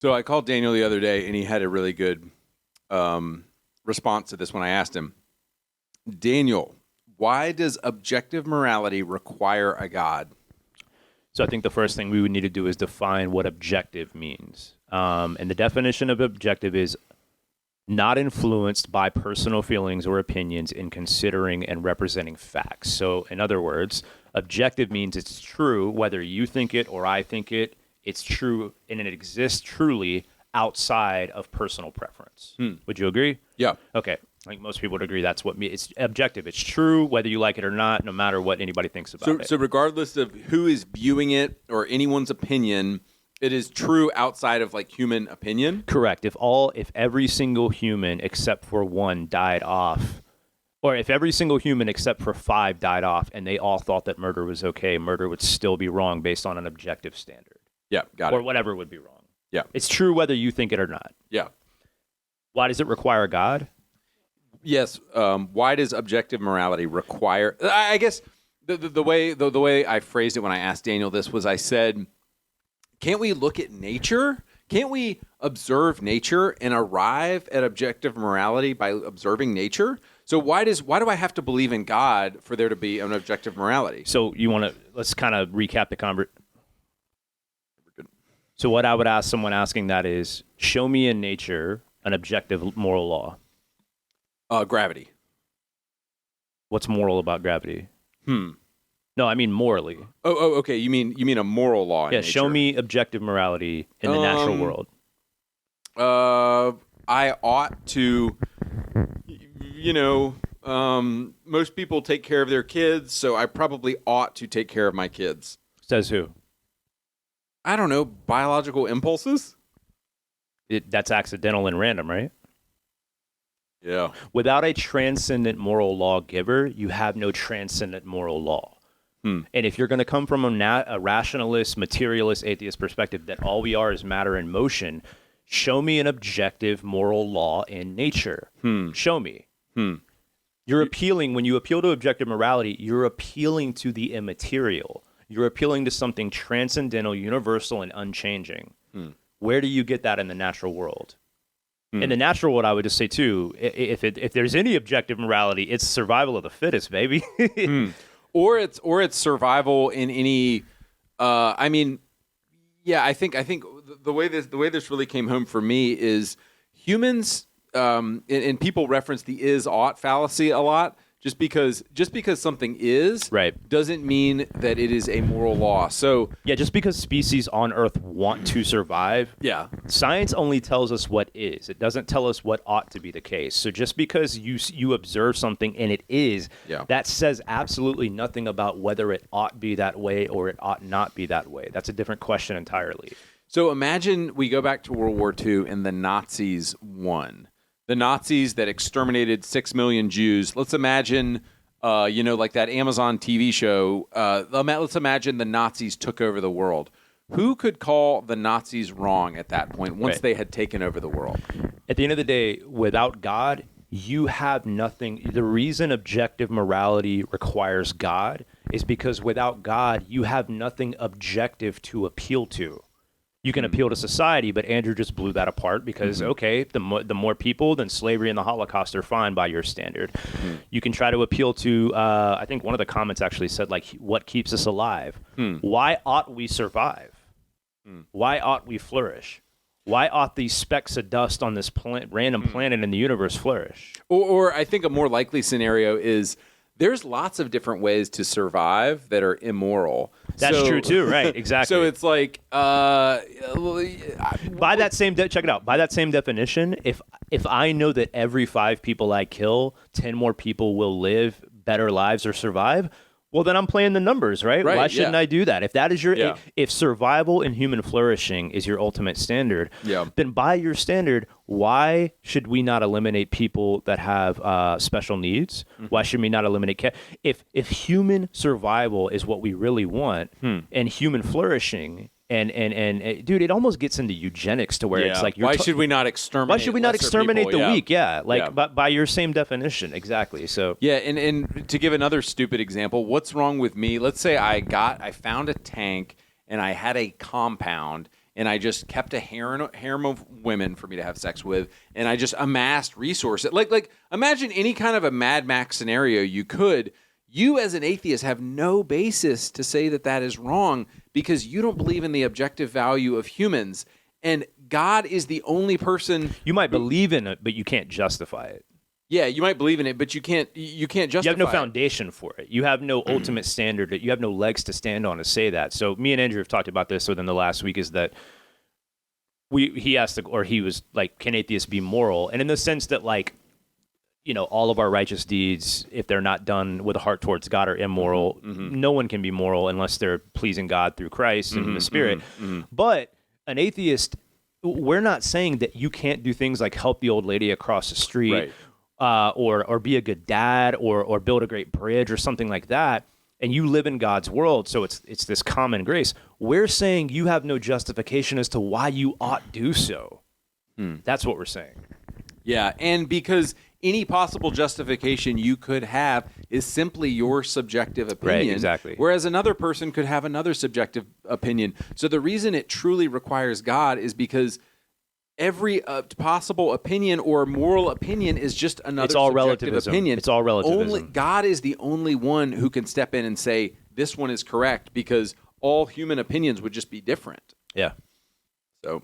So I called Daniel the other day, and he had a really good response to this when I asked him, Daniel, why does objective morality require a God? So I think the first thing we would need to do is define what objective means. And the definition of objective is not influenced by personal feelings or opinions in considering and representing facts. So in other words, objective means it's true whether you think it or I think it. It's true and it exists truly outside of personal preference. Would you agree? Yeah. Okay. I think most people would agree that's what it's objective. It's true whether you like it or not, no matter what anybody thinks about it. So regardless of who is viewing it or anyone's opinion, it is true outside of like human opinion? Correct. If every single human except for one died off, or if every single human except for 5 died off and they all thought that murder was okay, murder would still be wrong based on an objective standard. Yeah, got it. Or whatever would be wrong. Yeah. It's true whether you think it or not. Yeah. Why does it require God? Yes. Why does objective morality require? I guess the way I phrased it when I asked Daniel this was I said, can't we look at nature? Can't we observe nature and arrive at objective morality by observing nature? So why do I have to believe in God for there to be an objective morality? So let's kind of recap the conversation. So what I would ask someone asking that is, show me in nature an objective moral law. Gravity. What's moral about gravity? No, I mean morally. Oh, okay. You mean a moral law in Yeah, nature. show me objective morality in the natural world. I ought to, most people take care of their kids, so I probably ought to take care of my kids. Says who? I don't know, biological impulses? That's accidental and random, right? Yeah. Without a transcendent moral lawgiver, you have no transcendent moral law. And if you're going to come from a rationalist, materialist, atheist perspective that all we are is matter in motion, show me an objective moral law in nature. Show me. You're appealing, when you appeal to objective morality, you're appealing to the immaterial. You're appealing to something transcendental, universal, and unchanging. Where do you get that in the natural world? In the natural world, I would just say, too, if there's any objective morality, it's survival of the fittest, baby. Or it's survival in any. I think the way this really came home for me is humans, and people reference the is-ought fallacy a lot. Just because something is right doesn't mean that it is a moral law. So yeah, just because species on Earth want to survive, science only tells us what is. It doesn't tell us what ought to be the case. So just because you observe something and it is, that says absolutely nothing about whether it ought be that way or it ought not be that way. That's a different question entirely. So imagine we go back to World War II and the Nazis won. The Nazis that exterminated 6 million Jews. Let's imagine, like that Amazon TV show. Let's imagine the Nazis took over the world. Who could call the Nazis wrong at that point once they had taken over the world? At the end of the day, without God, you have nothing. The reason objective morality requires God is because without God, you have nothing objective to appeal to. You can appeal to society, but Andrew just blew that apart because, the more people, then slavery and the Holocaust are fine by your standard. You can try to appeal to, I think one of the comments actually said, like, what keeps us alive? Why ought we survive? Why ought we flourish? Why ought these specks of dust on this random planet in the universe flourish? Or I think a more likely scenario is there's lots of different ways to survive that are immoral. That's true too, right? Exactly. So it's like by that same check it out. By that same definition, if I know that every 5 people I kill, 10 more people will live better lives or survive, well then I'm playing the numbers, right? Why shouldn't I do that? If that is if survival and human flourishing is your ultimate standard, then by your standard, why should we not eliminate people that have special needs? Why should we not eliminate if human survival is what we really want and human flourishing and dude, it almost gets into eugenics to where it's like why should we not exterminate? Why should we not exterminate people? the weak? But by your same definition, exactly. So and to give another stupid example, what's wrong with me? Let's say I found a tank and I had a compound and I just kept a harem of women for me to have sex with, and I just amassed resources. Like imagine any kind of a Mad Max scenario you could. You as an atheist have no basis to say that that is wrong because you don't believe in the objective value of humans. And God is the only person. You might believe in it, but you can't justify it. Yeah, you might believe in it, but you can't justify. You have no it. foundation for it. You have no ultimate standard. You have no legs to stand on to say that. So me and Andrew have talked about this within the last week. Is that he asked, or he was like, can atheists be moral? And in the sense that, like, you know, all of our righteous deeds, if they're not done with a heart towards God, are immoral. No one can be moral unless they're pleasing God through Christ and the Spirit. But an atheist, we're not saying that you can't do things like help the old lady across the street. Right. Or be a good dad, or build a great bridge, or something like that, and you live in God's world, so it's this common grace. We're saying you have no justification as to why you ought do so. That's what we're saying. Yeah, and because any possible justification you could have is simply your subjective opinion. Right, exactly. Whereas another person could have another subjective opinion. So the reason it truly requires God is because every possible opinion or moral opinion is just another It's all subjective relativism. opinion. It's all relativism. God is the only one who can step in and say, this one is correct, because all human opinions would just be different. Yeah. So